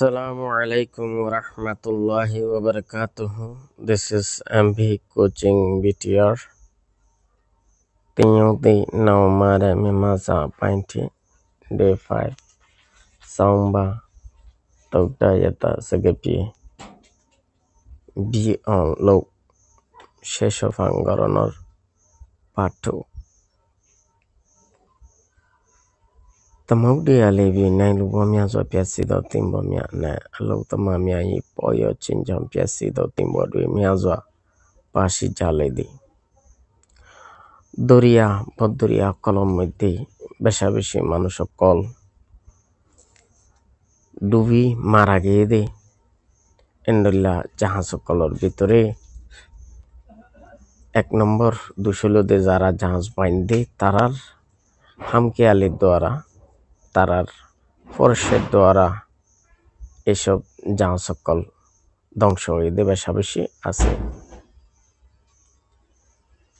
Assalamu alaikum warahmatullahi wabarakatuh. This is MV Coaching BTR. Tinyo di naumara mimaza painti day 5 Samba Togda Yata Sagapi Be on low Sheshofangaronor Part 2. Tamaudi Alevi Nailubomia so Piasido Timbomia na Alotamamia Poyo Chinjam Piasido Timbodwe Miazwa Pashi Jaledi Doria Bodoria Kolom Medi Beshabishi Manusokol Duvi Maragede Endilla Jahasokolor Vitore Ek number Dusholo de Zara Jahas Binde Tarar Hamke Ali Dwara Tarar Forshed Dwara এসব জাহাজ সকল ধ্বংস হয়ে দেবে বেশি আছে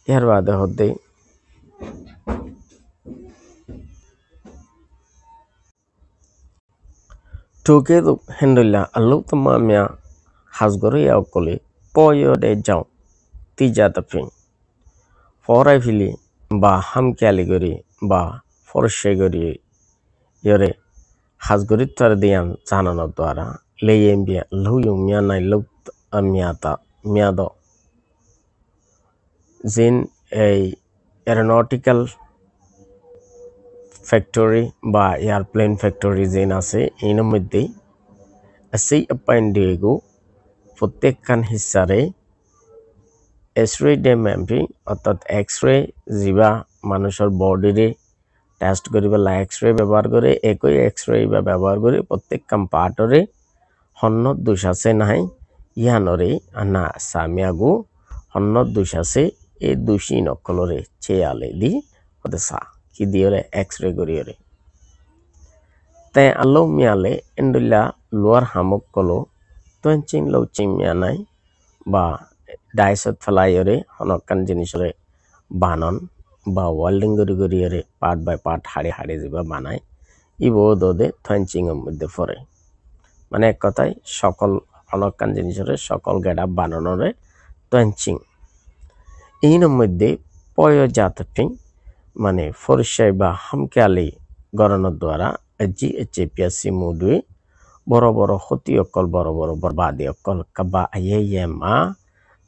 এর বাদে হতে টোকে তো হেন্ডলা আল্লাহ তোমামিয়া হাজগরে অকলে পয়দে যাও তিজা তাফিং ফরাই ফিলি বা হামকালি গরি বা ফরশে গরি ইরে হাজগরিত তার দিয়ান জানানোর দ্বারা লেয়েম্বিয়া লুয়ুমিয়া নাই লুক মিয়াতা মিয়াদ জিন এই এরোনটিক্যাল ফ্যাক্টরি বা এয়ারপ্লেন ফ্যাক্টরি জিন আছে এর মধ্যে সেই অ্যাপয়েন্টেগো প্রত্যেকখান হিসারে এক্সরে ডেমেম্পি অর্থাৎ এক্সরে জিবা মানুষের বডিরে টেস্ট করিবেলা এক্সরে ব্যবহার করে একই এক্সরে ব্যবহার করে প্রত্যেকখান পার্টরে হন্ন দোষ আছে নাই ইয়ানরে না সামিয়াগো হন্ন দোষ আছে এই দোষী নকলরে চেয়ালে দি ওতে সা কি দিয়রে এক্সরে করিয়রে তে আলো মিয়ালে এন্ডুলা লোয়ার হামক কলো তোঞ্চিং লৌচিং মিয়া নাই বা ডাইসত ফেলাইয়রে হনকান জিনিসরে বানন বা ওয়েল্ডিং করিয়রে পার্ট বাই পার্ট হাড়ে হাড়ে যাবা বানায় ইবো দোদে তোঞ্চিং এর মধ্যে পড়ে মানে এক কথায় সকল হনকান জিনিসরে সকল গেডা বানানোরে তোঞ্চিং এর মধ্যে পয়জাতফিং মানে ফরশাই বা হামকালি গড়ানোর দ্বারা জি এইচপিএসসি মুদুই বড় বড় ক্ষতি অকল বড় বড় বরবাদি অকল কাবা আইএমা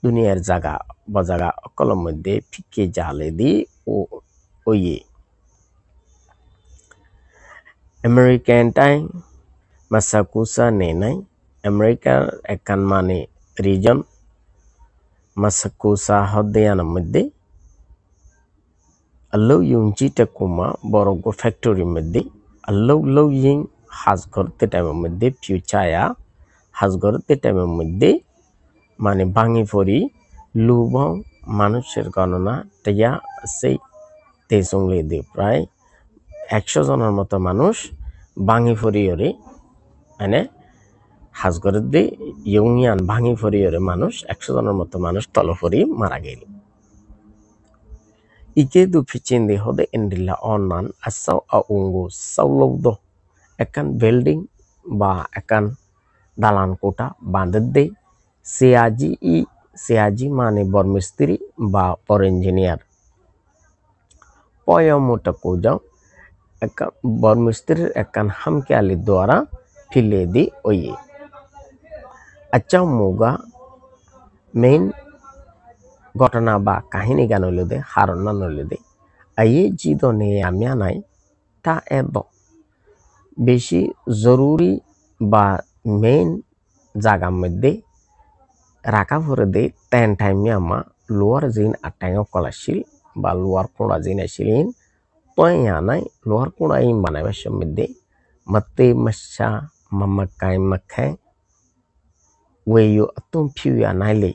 দুনিয়ার জায়গা বাজাগা অকলের মধ্যে ফিকে জালে দি ও ওয়ে আমেরিকান টাইম মাসাকুসা নেনাই আমেরিকার একান মানে রিজন মাসাকুসা হদেয়ানের মধ্যে আল্লাহ ইউঞ্চি টেকুমা বড় ফ্যাক্টরির মধ্যে আল্লাহ ইং হাজ করতে টাইমের মধ্যে ফিউচায়া হাজ করতে টাইমের মধ্যে মানে ভাঙি ফরি লুবং মানুষের গণনা টিয়া সেই তেসংলে দে প্রায় 100 জনের মতো মানুষ ভাঙি ফরিয়রে মানে হাজ করতে ইউনিয়ন ভাঙি ফরিয়রে মানুষ 100 জনের মতো মানুষ তলফরি মারা গেল Ike du pichindi hode indilla onan asaw aungo sawlowdo ekan building ba ekan dalan kota bandede siaji mane bormistri ba por engineer poyomota kujang ekan bormistri ekan hamkali dwara file di oye achaw muga main ঘটনা বা কাহিনী গান হইলে হারণ নইলে আইয়ে জিদনে আমিয়া নাই তা এব বেশি জরুরি বা মেইন জায়গার মধ্যে রাখা ভরে দে তেন টাইমে আমা লোয়ার জিন আটাঙ্গ কলাশিল বা লোয়ার কোড়া জিন আসিলেন তয় নাই লোয়ার কোড়া ইন বানাবার মধ্যে মতে মশা মামাকাই মাখাই ওয়েও আতুম ফিউয়া নাইলে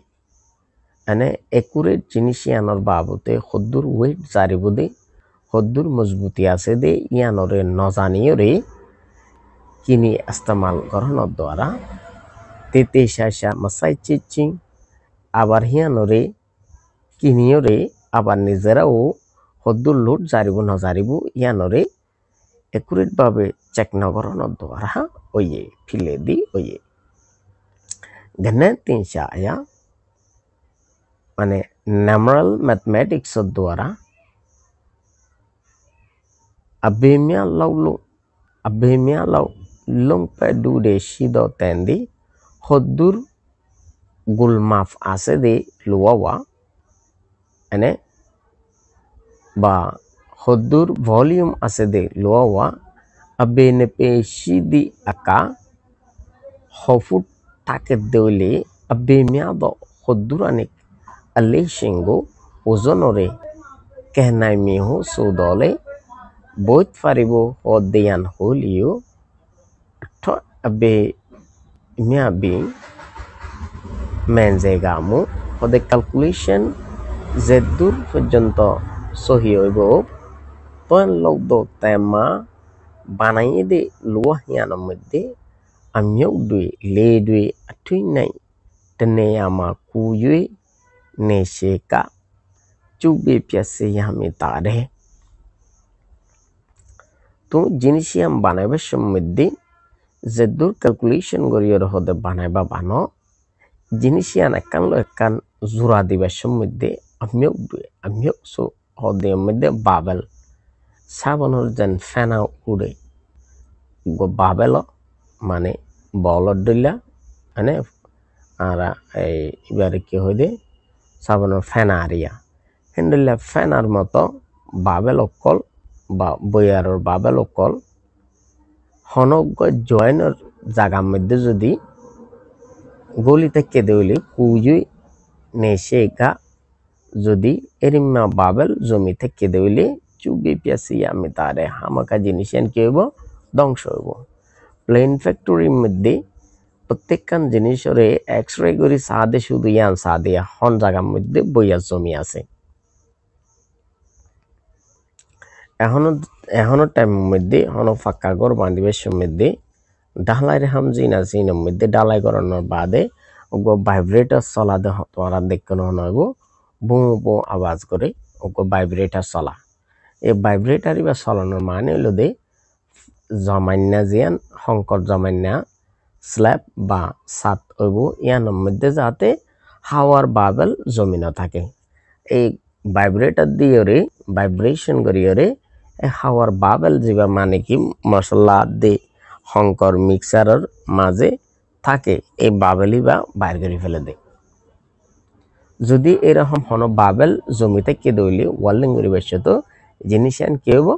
মানে একুরেট জিনিস ইয়ানোর বাবতে হদ্দুর ওয়েট জারিবুদে হদ্দুর মজবুতি আছে দে ইয়ানোরে নজানিও রে কিনি ইস্তেমাল করানোর দ্বারা তেতে শাসা মাসাই চিচিং আবার হিয়ানোরে কিনিও রে আবার নিজেরাও হদ্দুর লোড জারিব নজারিব ইয়ানোরে একুরেট ভাবে চেক না করানোর দ্বারা oye phile di oye gane tin sha ya mane numeral mathematics द्वारा abemia law long pa du de shido tendi hodur gulmaf ase de luwa ane ba hodur volume ase de luwa abene pe shidi aka hofut taket deule abemia do hoduranik aleshingo ozonore kehnai miho sudole both faribo odian holio to abe miabi menzegamu ode calculation zedur porjonto sohi hoibo ton logdo tema banai de luwa hiana modde amyok dui le dui atui nai teneyama kuyui ne sheka chubi pyase yami tare to jinisiam banaiba sommedde zedur calculation goriyor hode banaiba bano jinisian ekan zura diba sommedde amyok so hode medde babel sabonor jen fena ude go babelo মানে বলদ দিলা মানে আর এই এবারে কি হইদে সাবনের ফেনারিয়া হেন্ডলা ফেনার মতো bubble অকল বা বয়ারর বাবেল অকল হনজ্ঞ জয়েনের জায়গার মধ্যে যদি গলি থেকে দেইলে কুজুই নেশেকা যদি এরিমা বাবেল জমি থেকে দেইলে চুবি পিয়াসি আমি তারে হামাকা জিনিসেন কি হইব ধ্বংস হইব প্লেন ফ্যাক্টরির মধ্যে প্রত্যেকখান জিনিসরে এক্স-রে করি সাদে শুধু ইয়ান সাদে হন জায়গার মধ্যে বইয়া জমি আছে এখনো টাইমের মধ্যে হন ফাঁকা ঘর বান্ধিবের মধ্যে ঢালাই রেহাম জিনা জিনের মধ্যে ঢালাই করানোর বাদে ওগো ভাইব্রেটার চলা দে তোরা দেখনো নইব বু বু আওয়াজ করে ওগো ভাইব্রেটার চলা এই ভাইব্রেটারই বা চলানোর মানে হলো দে জমান্যা জিয়ান সংকট জমান্যা স্ল্যাব বা ছাদ হইব ইয়ানোর মধ্যে যাতে হাওয়ার বাবেল জমি না থাকে এই ভাইব্রেটার দিয়ে ভাইব্রেশন করিয়ে হাওয়ার বাবেল যা মানে কি মশলা দে সংকর মিক্সারের মাঝে থাকে এই বাবেলই বা বাইর করে ফেলে দেয় যদি এরকম হন বাবেল জমিতে কে দইলে ওয়ার্লিং করিবার তো জিনিসিয়ান কি হইব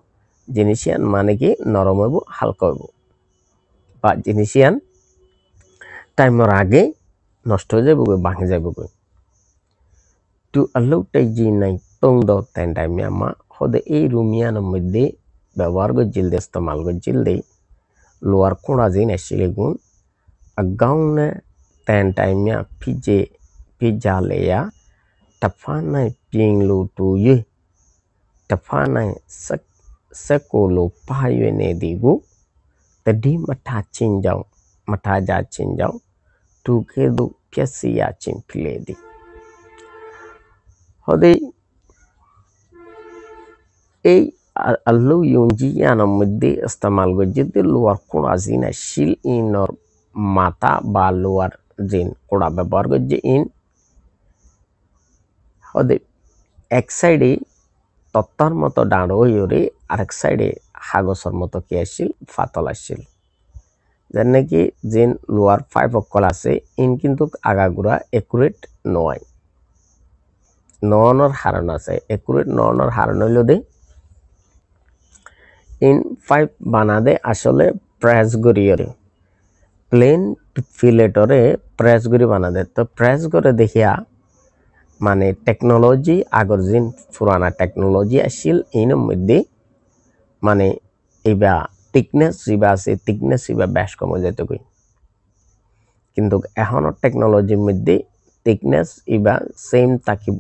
জিনিসিয়ান মানে কি নরম হইব হালকা হইব বা জিনিসিয়ান টাইমের আগে নষ্ট হয়ে যাবে ভাঙে যাবে টু আল্লাহটাই জি নাই টং দ তেন টাইমে আমা হদে এই রুমিয়ানের মধ্যে ব্যবহার করছিল দে ইস্তেমাল করছিল দে লোয়ার কোড়া জিন আসছিল গুণ আগাউনে তেন টাইমে পিজা লেয়া টাফানাই পিং লো টু ye টাফানাই sekolo payo ne digu tadi mata ja chinjau tu kedu pyasiya chimpiledi hode এই আল্লু ইউনজি ইয়ানোর মধ্যে ইস্তেমাল গজ্জিতে লোয়ার কোড়া জিন শিল ইনর মাথা বা লোয়ার জিন কোড়া ব্যবহার গজ্জে ইন হদে এক সাইডে তত্তার মতো ডাঁড় হইরে আরেক সাইডে হাগসর মতো কি আসছিল ফাতল আসছিল যার নাকি জিন লোয়ার ফাইভ অক্কল আছে ইন কিন্তু আগাগুড়া একুরেট নয় নয়নের হারণ আছে একুরেট নয়নের হারণ হইল দে ইন ফাইভ বানাদে আসলে প্রেস গড়িয়রে প্লেন ফিলেটরে প্রেস গড়ি বানাদে তো প্রেস করে দেখিয়া মানে টেকনোলজি আগর জিন পুরানা টেকনোলজি আসছিল ইনের মধ্যে মানে এইবা থিকনেস যা আছে থিকনেস ইবা বেশ কম হয়ে যেত কই কিন্তু এখনের টেকনোলজির মধ্যে থিকনেস ইবা সেম থাকিব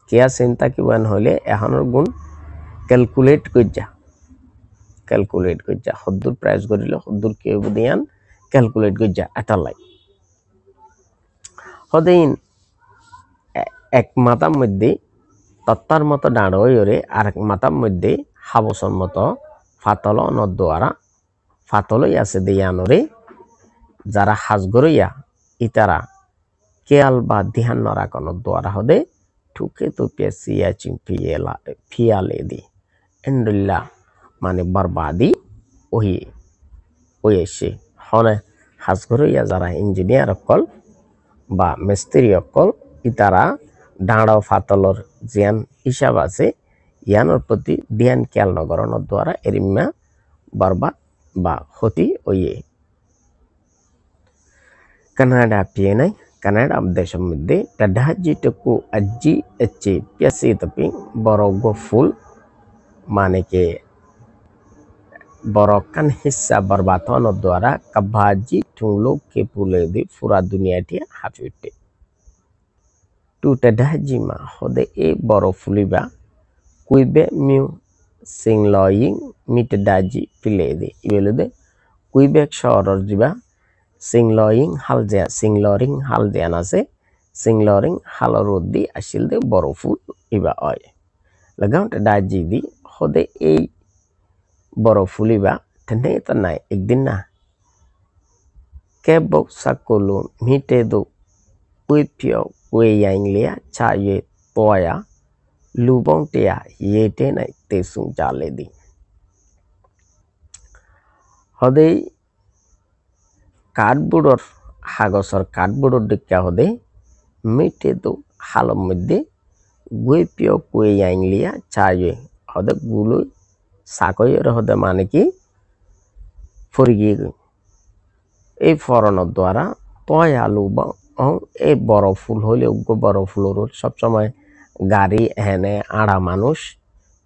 কিয়া সেম থাকিব হলে এখনের গুণ ক্যালকুলেট কইজা হদ্দুর প্রাইস করিলে হদ্দুর কে দিয়ান ক্যালকুলেট কইজা এটা লাই হদিন এক মাথার মধ্যে তত্তার মতো দাঁড় হইরে আর এক মাথার মধ্যে হাবসর মতো ফাতল নদ্বারা ফাতলই আছে দিয়ানরে যারা হাজগরইয়া ইতারা কেয়াল বা ধ্যান নরাকনের দ্বারা হদে ঠুকে তুপে সিয়াচিং ফিয়ালে দি এন্ডুল্লা মানে বরবাদি ওহি ওয়েছে হনে হাজগরইয়া যারা ইঞ্জিনিয়ার অকল বা মিস্ত্রি অকল ইতারা ডাঁড় ফাতলর জিয়ান হিসাব আছে ইয়ানোর প্রতি ধ্যান খেয়াল নগরণের দ্বারা এরিম্মা বরবাদ বা ক্ষতি ওয়ে কানাডা পিয়েনাই কানাডা দেশের মধ্যে টাঢাজিটুকু আজ্জি এচ্ছে পেসি তপি বড় ফুল মানে কে বড়কান হিস্সা বরবাদ হওয়ার দ্বারা কাভাজি ঠুংলো কে পুলে দি পুরা দুনিয়াটি হাফি উঠে টু টাঢাজিমা হদে এ বড় ফুলিবা কুইবে মিউ সিংলয়িং মিটডাজি পিলে দি ইবেলুদে কুইবেক শহরের যিবা সিংলরিং হালজিয়ান আছে সিংলরিং হালর দি আসিল দে বড় ফুল ইবা হয় লাগাউন্ট ডাজি দি হদে এই বড় ফুল ইবা ঠেনে নাই একদিন না কেবক সাকলো মিটে দো কুইপিও কুইয়াইংলিয়া চায়ে তোয়া লুবং টেয়া ইয়েটে নাই তেসুং জালে দি হদে কার্ডবোর্ডর হাগসর কার্ডবোর্ডর দিকা হদে মিটে দো হালর মধ্যে গুইপিও কুইয়াইংলিয়া চায়ে হদে গুলো সাকয়ের হদে মানে কি ফরি গিয়ে এই ফরনের দ্বারা তয়া লুবং এই বড় ফুল হইলে বড় ফুলর সবসময় গাড়ি হেনে আড়া মানুষ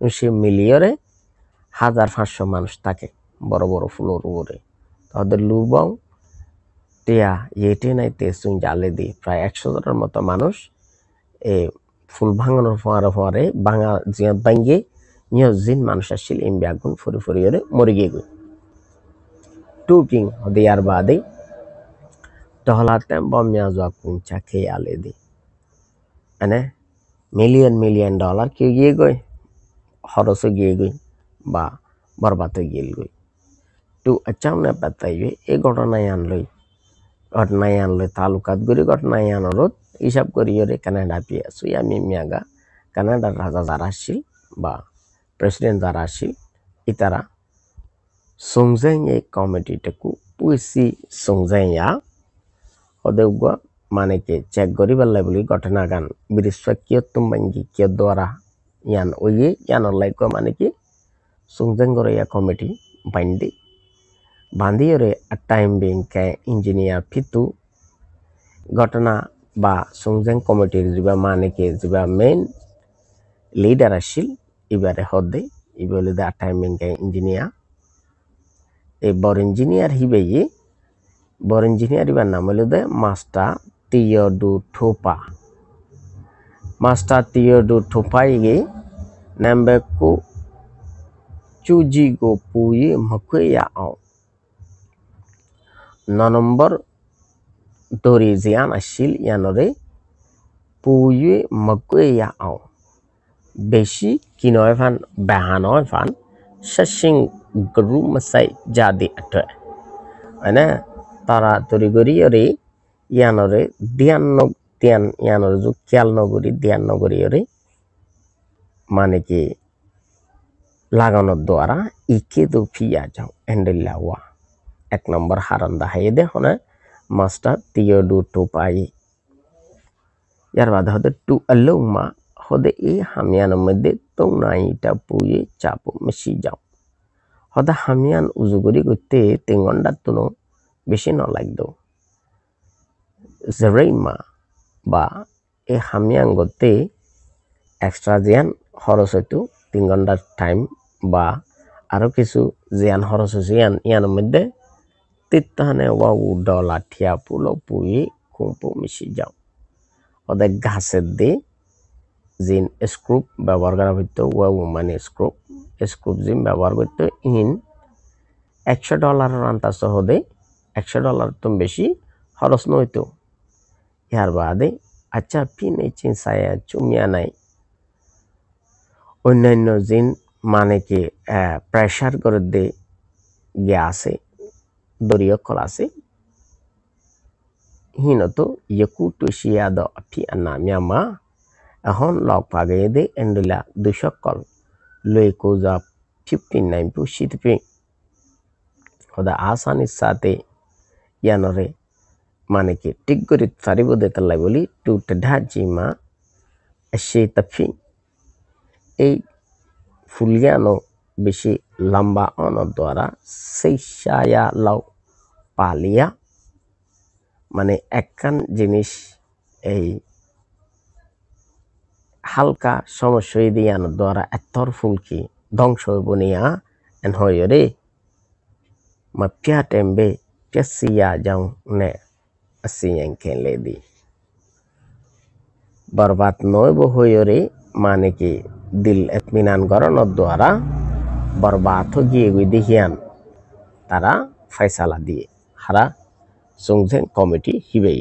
সে মিলিয়রে 1500 মানুষ থাকে বড় বড় ফুলর উপরে তাদের লুবং টিয়া ইয়েটে নাই তেসুং জালে দি প্রায় 100 জনের মতো মানুষ এই ফুল ভাঙানোর ফোয়ারে ভাঙা জিয়া ভাঙ্গে নিয়ে জিন মানুষ আসছিল ইম্বি আগুন ফুরি ফুরিয়ে মরে গিয়ে গই টুকিং হদিয়ার বাদে টহলাতে বমিয়া জোয়া কুঞ্চা খেয়ে আলে দি মানে মিলিয়ন ডলার কেউ গিয়ে গই খরচও গিয়ে গই বা বরবাদ গিয়ে গই টু আচামনে পাতাইবে এই ঘটনায় আনলই তালুকাত গুরি ঘটনায় আনরত হিসাব করিয়ে কানাডা পিয়ে আসুই আমি মিয়াগা কানাডার রাজা যারা আসছিল বা প্রেসিডেন্ট যারা আসছিল ইতারা সংজাই এই কমিটিটাকু পুইসি সংজাইয়া ওদেরগুয়া মানে কে চেক করিবার বলি ঘটনা গান বৃহস্পতিয় তুমবাঙ্গি কে দ্বারা ইয়ান ওয়ে ইয়ানোর লাইক মানে কি সংজাং গড়িয়া কমিটি বান্দিয়রে টাইম বিং কে ইঞ্জিনিয়ার ফিতু ঘটনা বা সংজাং কমিটির যা মানে কে যা মেইন লিডার আসিল এবারে হদে ইবলে দা টাইম বিং কে ইঞ্জিনিয়ার এই বড় ইঞ্জিনিয়ার হিবে বড় ইঞ্জিনিয়ার ইবার নাম হলো দে মাস্টার টিয়োডু থোপা ইগে নামবেকু চুজিগো পুয়ে মকুয়া আও 9 নম্বর দরি জিয়ান আসিল ইয়ানরে পুয়ে মকুয়া আও বেশি কিনয় ফান বাহানয় ফান শাসিং গরু মাসাই জাদি আটে মানে তারা তরিগরিয়রে ইয়ানরে ধ্যান ইয়ানরে যু খেয়াল নগরী ধ্যান নগরীয়রে মানে কি লাগানোর দ্বারা ইকে দো ফিয়া যাও এন্ডেলাওয়া 1 নম্বর হারান্দা হাইয়ে দে হনে মাস্টার টিয়োডু টোপাই ইয়ার বাদে হদে টু আলৌমা হদে এই হামিয়ানের মধ্যে তো নাইটা পুয়ে চাপো মিশি যাও হদে হামিয়ান উজুগরি করতে 3 ঘন্টার তুনো বেশি ন লাগতো জেরেইমা বা এই হামিয়ান করতে এক্সট্রা জিয়ান খরচ হয়তো 3 ঘন্টার টাইম বা আরো কিছু জিয়ান খরচ হয়েছে ইয়ানের মধ্যে তিতানে ওয়াউ ডলা ঠিয়া পুলো পুয়ে কুম্পু মিশি যাও ওদের ঘাসের দিয়ে জিন স্ক্রুপ ব্যবহার করা হইতো ওয়াউ মানে স্ক্রুপ জিন ব্যবহার করতো ইন $100 আন্তাজ হদে $100 তো বেশি খরচ নইতো ইয়ার বাদে আচ্ছা পিনে চিনসায়া চুমিয়া নাই অন্যান্য জিন মানে কি প্রেশার করে দে গ্যাসে doriyo kolasi hinoto yakuto siyado api anamyama ahon log pagede endula dushokol loikoza 59 pu shitpi hoda asani sate yanore মানে কি ঠিক করে সারিব দেখালাই বলি টু ধাজিমা সে তাফি এই ফুলিয়ানো বেশি লম্বা অন দ্বারা সেই সায়া লাউ পালিয়া মানে একখান জিনিস এই হালকা সমস্যা দিয়ানো দ্বারা এতর ফুলকি ধ্বংস বনিয়া এন হয় রে মা পিয়া টেম্বে পিয়াসিয়া যাও নে asiyang kenledi बर्बाद नोब होयोरे माने कि दिल एतमिनान गरन द्वारा बर्बाद हो गिए विधियान तारा फैसला दिए हारा संजें कमिटी हिबे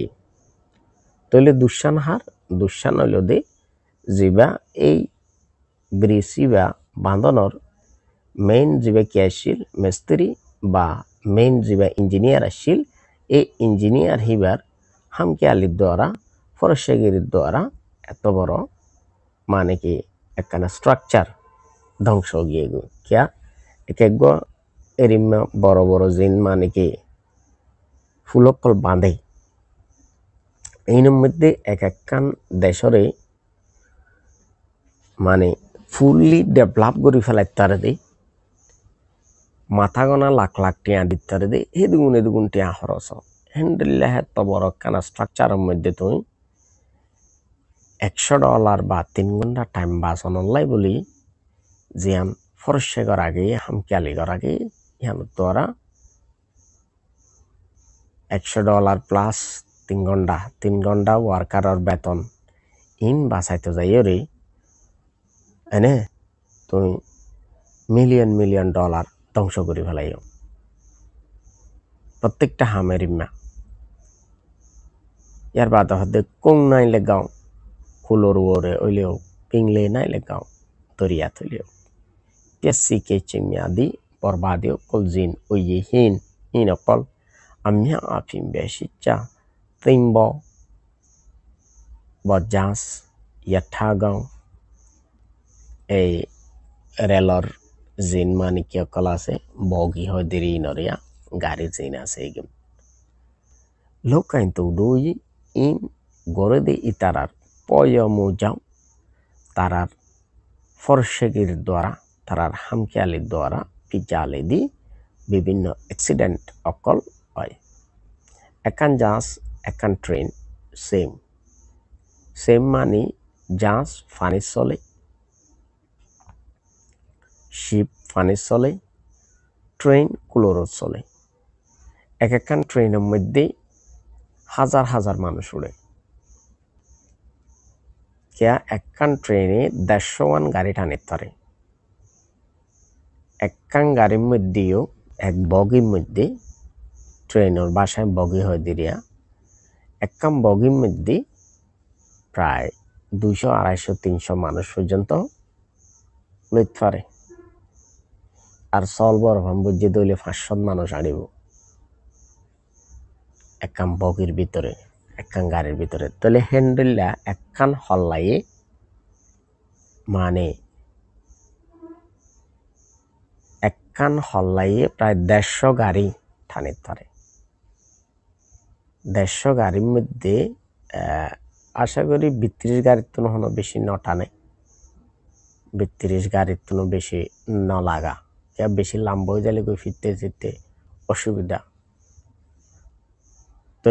तले दुशान हलो दे जिबा এই ব্রিসিবা বাঁধনর মেইন জিবা ক্যাশিল মিস্ত্রি বা মেইন জিবা ইঞ্জিনিয়ার আসিল এই ইঞ্জিনিয়ার হিবার হামকে আলির দ্বারা ফরশেগিরির দ্বারা এত বড় মানে কি একখানা স্ট্রাকচার ধ্বংস গিয়ে গো কিয়া এক এরিম বড় বড় জিন মানে কি ফুলকল বাঁধে এইনের মধ্যে একখান দেশরে মানে ফুললি ডেভেলপ করে ফেলাইতারে দে মাথা গনা লাখ লাখ টিয়া দিতারে দে এদুগুন টিয়া খরচ হ্যান্ডেলে এত বড় কানা স্ট্রাকচারের মধ্যে তুমি $100 বা 3 ঘন্টা টাইম বাঁচানো লাই বলি জিয়ান ফরসে কর আগে হামকিয়ালি কর আগে ইহান দ্বারা $100 প্লাস 3 ঘন্টা ওয়ার্কারের বেতন ইন বাঁচাইতে যাই রে এনে তুমি মিলিয়ন ডলার ধ্বংস করে ফেলাইও প্রত্যেকটা হামের ইম্মা ইয়ার বাদ হতে কোং নাই লেগাও কুলোর ওরে ওইলেও পিংলে নাই লেগাও দরিয়া তুলিও পেসি কে চিমিয়াদি বরবাদিও কলজিন ওই হিন অকল আমিয়া আফিম বেশিচ্চা তিনব বজাস ইয়াঠাগাও এই রেলর জিন মানে কি অকল আছে বগি হয় দেরি নরিয়া গাড়ি জিন আছে এগম লোক কিন্তু দুই ইন গড়ে দে ইতারার পয়মু যাও তারার ফরশেগির দ্বারা তারার হামকিয়ালির দ্বারা পিজালে দি বিভিন্ন অ্যাক্সিডেন্ট অকল হয় একান জাহাজ একান ট্রেন সেম মানে জাহাজ ফানি চলে শিপ ফানি চলে ট্রেন কুলোরত চলে একখান ট্রেনের মধ্যে হাজার মানুষ উড়ে কিয়া একখান ট্রেনে 150 গাড়ি টানে ধরে একখান গাড়ির মধ্যেও এক বগির মধ্যে ট্রেনের বাসায় বগি হয় দিরিয়া একখান বগির মধ্যে প্রায় 200 250 300 মানুষ পর্যন্ত লইতে পারে আর সলবর বুঝে দইলে 500 মানুষ আনিব একখান বগির ভিতরে একখান গাড়ির ভিতরে তাহলে হ্যান্ডেলটা একখান হল্লাইয়ে মানে একখান হল্লাইয়ে প্রায় 150 গাড়ি টানিতে পারে 150 গাড়ির মধ্যে আশা করি 32 গাড়ির তো হনো বেশি ন টানে 32 গাড়ির তো বেশি ন লাগা যা বেশি লম্বা হয়ে গেলে কই ফিরতে যেতে অসুবিধা তো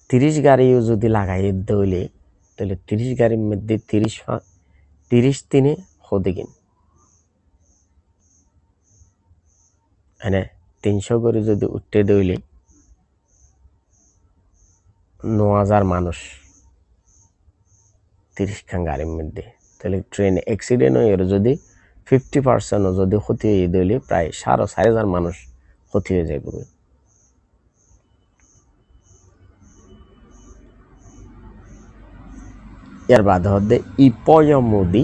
30 গাড়িও যদি লাগাই দইলে তাহলে 30 গাড়ির মধ্যে 30 দিনে হতে গিন মানে 300 করে যদি উঠতে দইলে 9000 মানুষ 30 খান গাড়ির মধ্যে তাহলে ট্রেন অ্যাক্সিডেন্ট হয়ে যদি 50% যদি ক্ষতি হয়ে দইলে প্রায় 4,500 মানুষ ক্ষতি হয়ে যাবে এর বাদ হতে ইপয়মুদি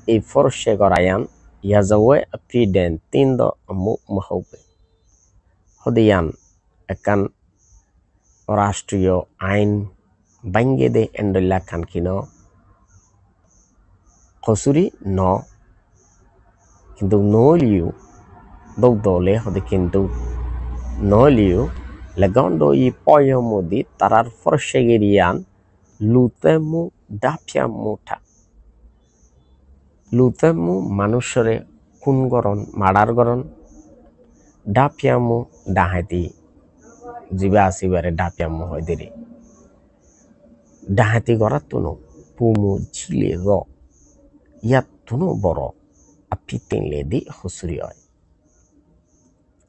এই ফরশে করায়ান ইয়াজাওয়ে আপিডেন তিনদ আমু মাহবে hodiyan ekan রাষ্ট্রীয় আইন বাইঙ্গে দে এন্ডলা খান কিনো কসুরি ন কিন্তু নলিও দলে হদে কিন্তু নলিও legondo i poyo modi tarar forshegerian lutemu dapya muta lutemu manushore kun goron madar goron dapyamu dahati jiba asibare dapyamu hoidiri dahati goratuno pumu chile go yatuno boro apitin ledi husuri hoy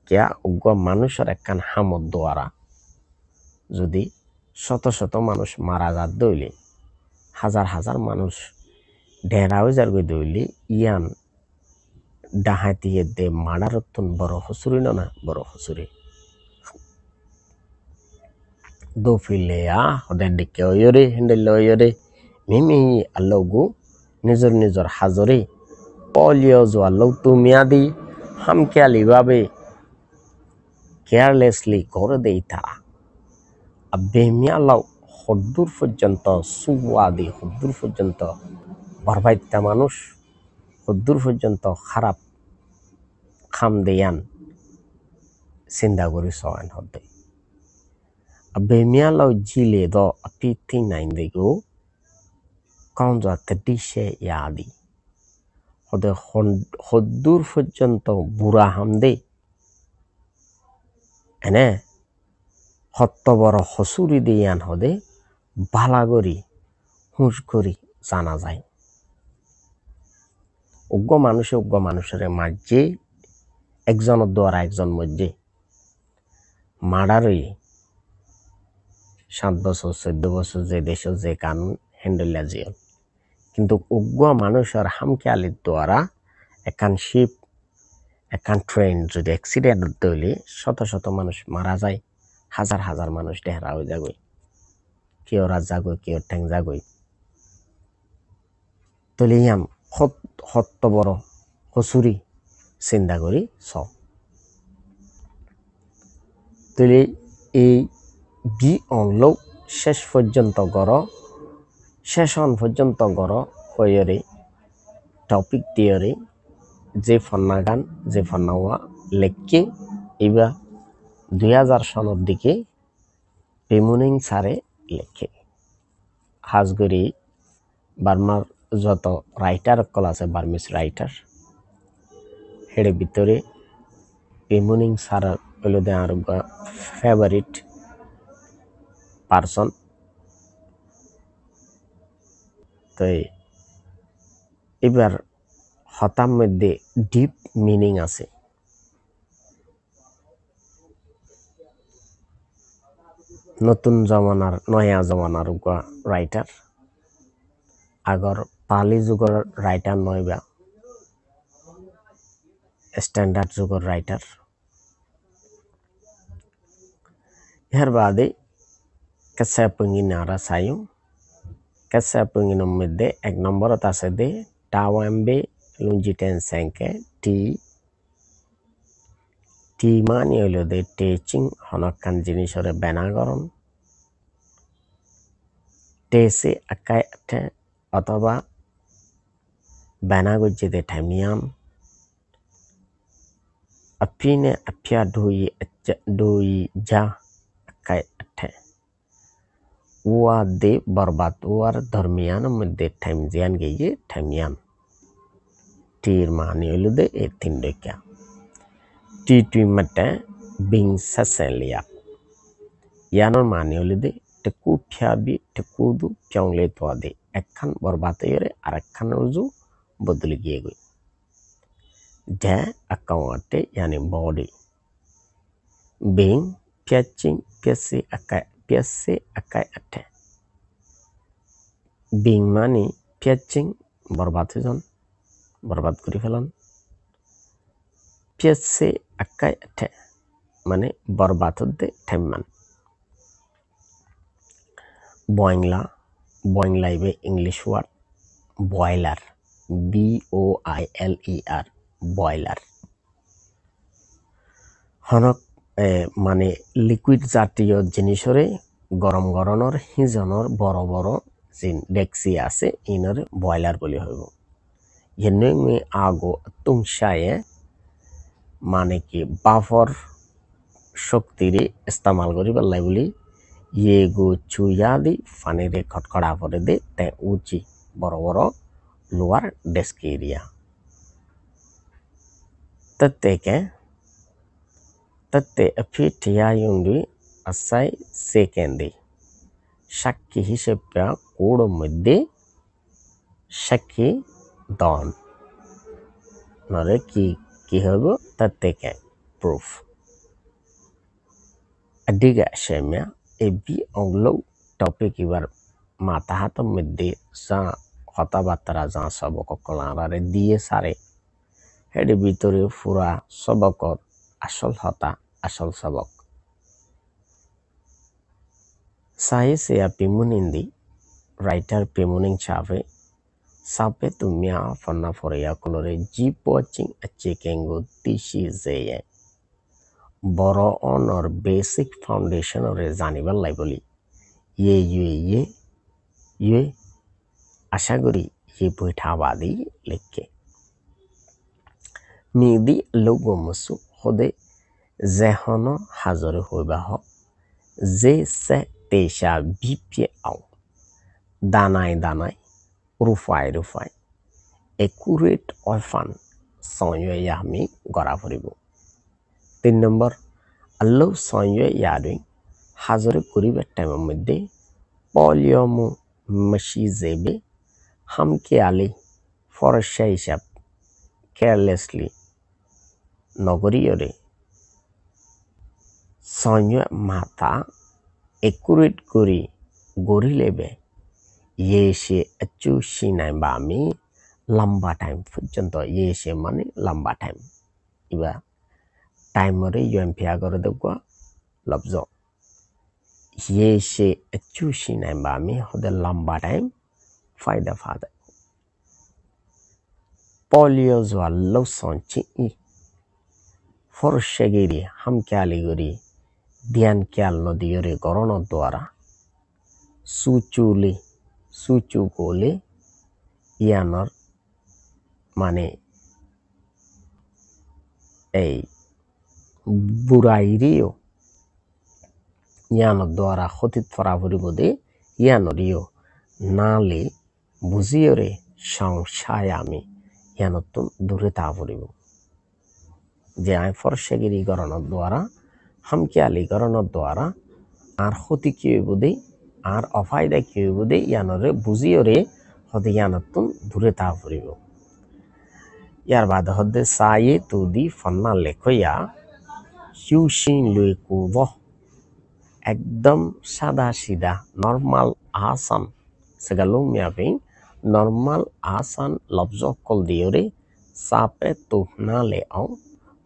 কিয়া উগ্র মানুষের একখান হামদ দ্বারা যদি শত শত মানুষ মারা যাত দইলে হাজার হাজার মানুষ ঢেরাও যার গই দইলে ইয়ান ডাহাতিয়ে দে মারারতন বড় হসুরি না বড় হসুরি দো ফিলে হদেন দিকে ওয়রে হেন্ডেল ওয়রে মিমি আল্লাহগু নিজর নিজর হাজরে পলিও জো আল্লাহ তুমিয়াদি হামকেয়ালি ভাবে কেয়ারলেসলি করে দেই তারা বেমিয়ালাও হদ্দুর পর্যন্ত সুয়াদি হদ্দুর পর্যন্ত বরবাইত্যা মানুষ হদ্দুর পর্যন্ত খারাপ খাম দেয়ান চিন্তা করি সয়ন হদ্দে বেমিয়ালাও জিলে দ পিতি নাইন দেগো কন যাতে দিশে ইয়াদি হদে হদ্দুর পর্যন্ত বুড়া হাম দে এনে হত্ত বড় হসুরি দিয়ান হদে বালাগরি হুঁশ করি জানা যায় উগ্র মানুষের মাঝে একজনের দ্বারা একজন মধ্যে মার্ডারই 7 বছর 14 বছর যে দেশ যে কানুন হ্যান্ডেল জিয়ল কিন্তু উগ্র মানুষের হামকেয়ালির দ্বারা একান শিপ একান ট্রেন যদি অ্যাক্সিডেন্ট হইলে শত শত মানুষ মারা যায় হাজার হাজার মানুষ ডেহরা হয়ে যাগই কেউ রাত যাগই কেউ ঠ্যাং যাগই তলে ইয়াম হত্ত বড় হসুরি চিন্তা করি তলে এই বি অনলো শেষ পর্যন্ত গড় শেষন পর্যন্ত গড় হয়ে টপিক দিয়ে যে ফন্না গান যে ফন্নাওয়া লেখকে এবার 2000 সনের দিকে পেমুনিং সারে লেখে হাজগরি বার্মার যত রাইটার কল আছে বার্মিস রাইটার হেডে ভিতরে পেমুনিং সার হইল দে আর ফেভারিট পারসন তো এবার হতাম মধ্যে ডিপ মিনিং আছে নতুন জমানার নয়া জমানার রাইটার আগর পালি যুগর রাইটার নয়বা স্ট্যান্ডার্ড যুগর রাইটার এর বাদে কাছে পঙ্গিনারা সায়ু কাছে পঙ্গিনের মধ্যে 1 নম্বরত আছে দে টাওয়াম্বে লুঞ্জিটেন সেঙ্কে টি মানে হইল দে টেচিং হনকান জিনিসরে বেনাগরণ টেসে আকাই আঠে অথবা বেনাগজ্জে দে ঠামিয়াম अफीने अफिया डोई जा अकाय अठे हुआ दे बर्बाद हुआर धर्मियान मध्य टाइम जियान गई टाइमियान टीर मानी दे ए तीन क्या टी मटे बिंग ससेलिया यानो मानी दे टेकू फ्याबी टेकू दु प्योंगले तो दे एकखान बर्बाद येरे और एकखान रुजु बदल गए गई डे अकाउंटे यानी बॉडी बिंग प्याचिंग प्यासे अकाय अठे बिंग मानी प्याचिंग बर्बाद हुजन बर्बाद करी फेलन प्यासे अकाय अठे माने बर्बाद होते ठेममान बॉइंगला इबे English word boiler BOILER boiler हनक মানে লিকুইড জাতীয় জিনিসরে গরম গরণর সিজনৰ বড় বড় যে ডেক্সি আছে ইনর বয়লার বলি হইব ইনে মে আগো তুংশায়ে মানে কি বাফর শক্তিরে ইস্তেমাল করি পেলাই বলি ইয়ে গো চুয়া দি ফানিরে খটখড়া করে দে তে উচি বড় বড় লোয়ার ডেস্ক এরিয়া তাতে ফিটিয়ায়ুন্ডি আসাই সেকেন্ডে সাক্ষী হিসেবে কোড় মধ্যে সাক্ষী দন নরে কি হইব তাতে proof adiga shemya ebi onglo topic ibar mata hatom mধ্যে যা কথাবার্তা যা সবক কলারে দিয়ে সারে হেডে ভিতরে পুরা সবকর আসল হতা আসল সবক সায়ে সে পিমুনিন্দি রাইটার পিমুনিং সাপে তুমিয়া ফন্না ফরিয়া কলরে জিপ ওয়াচিং চেকিংগো তিসি জেয়ে বড় অনর বেসিক ফাউন্ডেশন ওরে জানিবার লাই বলি ইয়ে আশা করি ইয়ে বৈঠাবাদি লেখকে মিদি লোগো মসু হদে যেহন হাজরে হইবা হ যে সে তেসা বিপে আও দানায় দানায় রুফায় একুরেট অফান সঞ্জয় আমি গড়া ফুরিব 3 নম্বর আল্লাহ সঞ্জয় ইয়ারিং হাজরে করিবার টাইমের মধ্যে পলিয়মু মসিজেবে হামকে আলি ফরসা হিসাব কেয়ারলেসলি নগরীয়রে সঞ্জয় মাথা একুরেট করি গড়ি লেবে ইয়েসে আচু সিনাই বা আমি লম্বা টাইম পর্যন্ত ইয়েসে মানে লম্বা টাইম ইবা টাইমরে ইউএমপিয়া করে দেবো লব্জ ইয়েসে আচু সিনাই বা আমি হদে লম্বা টাইম ফায়দা পলিও জোয়া লৌসন চি ফরসেগিরি হামক্যালি গরি ধ্যান ক্যাল নদীরে গরণ দ্বারা সুচু গোলে ইয়ানর মানে এই বুড়াইরিও ইয়ানর দ্বারা ক্ষতিত ফরাফরি বোধে ইয়ানরিও নালে বুঝিয়রে সংসায় আমি ইয়ানত দূরে তা ফুরিব যে আই ফরসেগিরি গরণর দ্বারা হামক্যালি গরণর দ্বারা আর ক্ষতি কি বোধে আর অফায়দা কি বোধে ইয়ানরে বুঝিয়রে হদে ইয়ানত দূরে তা ফুরিব ইয়ার বাদ হদে সায়ে তুদি ফন্না লেখইয়া হিউশিন লুই কুব একদম সাদা সিধা নর্মাল আসান সেগালো মিয়াপিং নর্মাল আসান লব্জ কল দিয়রে সাপে তুহনা লে আও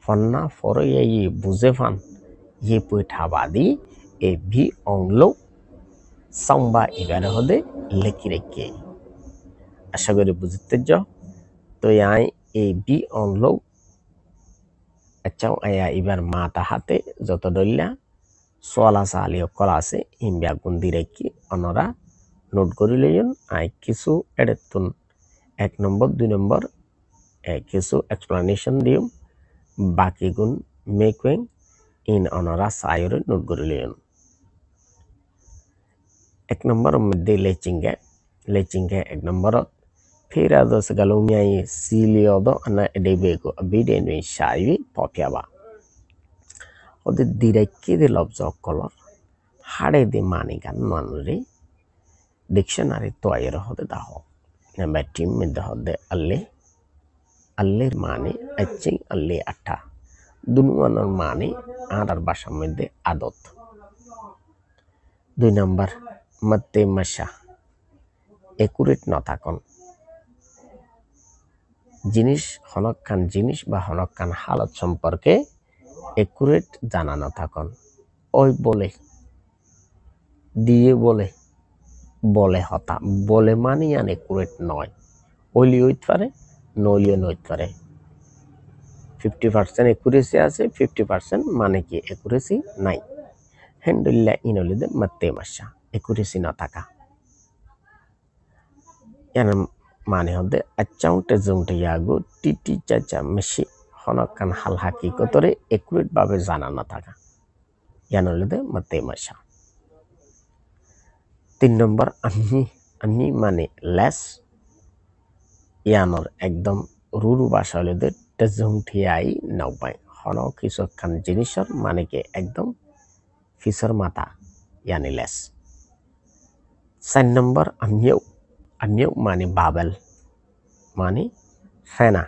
ফন্না ফরইয়া ই বুঝে ফান ই পুইঠাবাদি এ ভি অংলো সংবা এবারে হদে লেখি রেখে আশা করি বুঝতে যাও তো আই এ বি অংলো আচ্ছা আয়া এবার মাতা হাতে যত দলিয়া সোয়ালা সালি কল আছে ইমবিয়া গুন্দি রেখি অনরা নোট করি লইন আই কিছু এডেতুন 1 নম্বর 2 নম্বর কিছু এক্সপ্লেনেশন দিম বাকি গুণ মেকুইং ইন অনরা সাইরে নোট করি লইন 1 নম্বর মধ্যে লেচিংগে 1 নম্বর ফেরাদো সেগালুমিয়াই সিলিওদো আনা এডেবেগো বিডেনু শাইবি পপিয়াবা ওদের দিরাইকে দি লব্জ কলর হাড়ে দি মানিগান মানুরে ডিকশনারি তোয়ের হদে দাহ নাম্বার টিম মধ্যে হদে আল্লের মানে আচ্চিং আল্লে আঠা দুনুয়ানোর মানে আর ভাষার মধ্যে আদত 2 নম্বর মতে মশা একুরেট ন থাকুন জিনিস হনকান জিনিস বা হনকান হালত সম্পর্কে একুরেট জানানো থাকুন ওই বলে দিয়ে বলে হতা বলে মানে আন একুরেট নয় ওইলি হইতে পারে নইলিও নইতে পারে 50% একুরেসি আছে 50% মানে কি একুরেসি নাই হেন্ডুল্লা ইনলিদে মাতে মাসা একুরেসি না থাকা ইয়ান মানে হদে আচাউটে জুমটে ইয়াগো টিটি চাচা মেশি হনকান হাল হাকিকতরে একুরেট ভাবে জানা না থাকা ইয়ান হলিদে মাতে মাসা 3 নম্বর আনি মানে লেস ইয়ানোর একদম রুরু ভাষা হলিদে টেজুমঠিয়াই নাওবাই হন কিছু খান জিনিসর মানে কি একদম ফিসর মাথা ইয়ানি লেস 4 নম্বর আনিও মানে বাবেল মানে ফেনা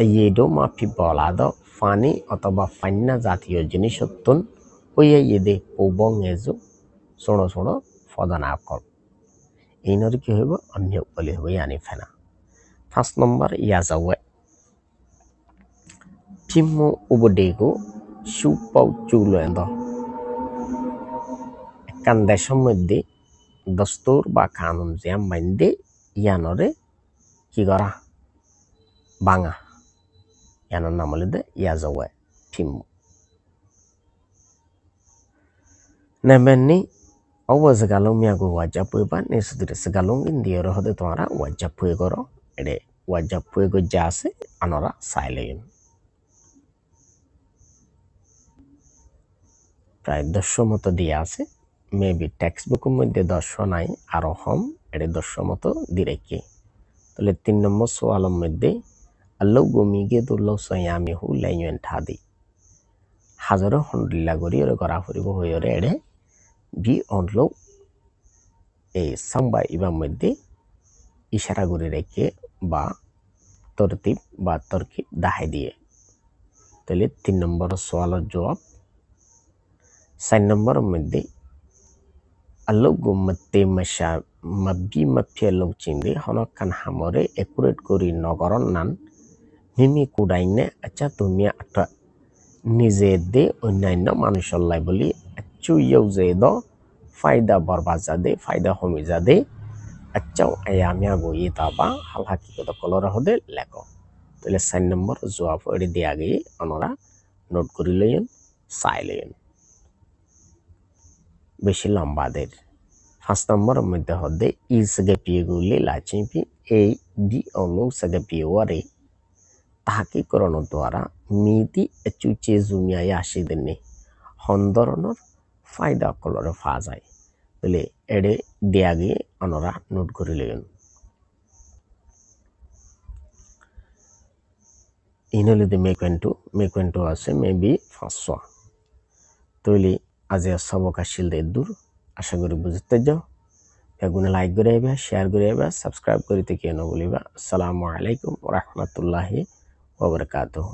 ইয়েডো মাফি বলাদো ফানি অথবা ফান্না জাতীয় জিনিসত্তুন ওইয়ে ইয়েদে পৌবং এজু শোনো শোনো ফদনা কল এইনর কি হইব অন্য বলি হইব ইয়ানি ফেনা 5 নম্বর ইয়াজাওয়ে ফিমো উবডেগো সুপাউ চুলেন্দ একান দেশের মধ্যে দস্তুর বা কানুন জিয়াম বাইন্দে ইয়ানরে কি করা বাঙা ইয়ানোর নাম হলিদে ইয়াজাওয়ে ফিমো নেমেনি অব সেগালং মিয়াগো ওয়াজাব পুইবা নেসুদিরে সেগালং ইন্দিয়র হদে তোমারা ওয়াজাব পুই করো এডে ওয়াজাব পুই গো যা আছে আনরা সাইলেন প্রায় 10 মতো দিয়া আছে মেবি টেক্সট বুকের মধ্যে 10 নাই আরো হম এডে 10 মতো দিরেকি তাহলে 3 নম্বর সোয়ালের মধ্যে আল্লাহ গমিগে দুল্লাহ সয়ামি হু লাইন ঠাদি হাজারো হন্ডিল্লা গরি ওরে করা ফুরিব হইরে এডে বি অনলো এই সাম্বা ইবার মধ্যে ইশারা করে রেখে বা তরতিব বা তরকিব দাহাই দিয়ে তাহলে 3 নম্বর সোয়ালের জবাব 4 নম্বরের মধ্যে আল্লাহ গুমতে মাসা মাবি মাফিয়ালো চিন্দে হনকান হামরে একুরেট করি নগরন নান মিমি কুডাইনে আচ্ছা তুমি আটা নিজে দে অন্যান্য মানুষের লাই বলি আচ্ছু ইউ যে দ ফায়দা বরবাদ যাদে ফায়দা হমি যাদে আচ্ছাও আয়ামিয়া গই তাবা হাল হাকিকত কলর হদে লেখো তাহলে 4 নম্বর জবাব এডি দেয়া গিয়ে অনরা নোট করি লইন চাই লইন বেশি লম্বাদের 5 নম্বরের মধ্যে হদে ই সগে পিয়েগুলি লাচিপি এই ডি অনলো সগে পিওয়ারে তাহাকিকরণ দ্বারা মিতি এচুচে জুমিয়ায় আসি দেনে হন্দরণর ফায়দা কলরে ফা যায় বলে এডে দেয়া গিয়ে অনরা নোট করে লইন ইনলিদে মেকুয়েন্টু আছে মেবি 500 তৈলি আজ সবক আসিল দে দূর আশা করি বুঝতে যাও এগুলো লাইক করে আইবা শেয়ার করে আইবা সাবস্ক্রাইব করিতে কেন বলিবা আসসালামু আলাইকুম ওয়া রাহমাতুল্লাহি ওয়া বারাকাতুহু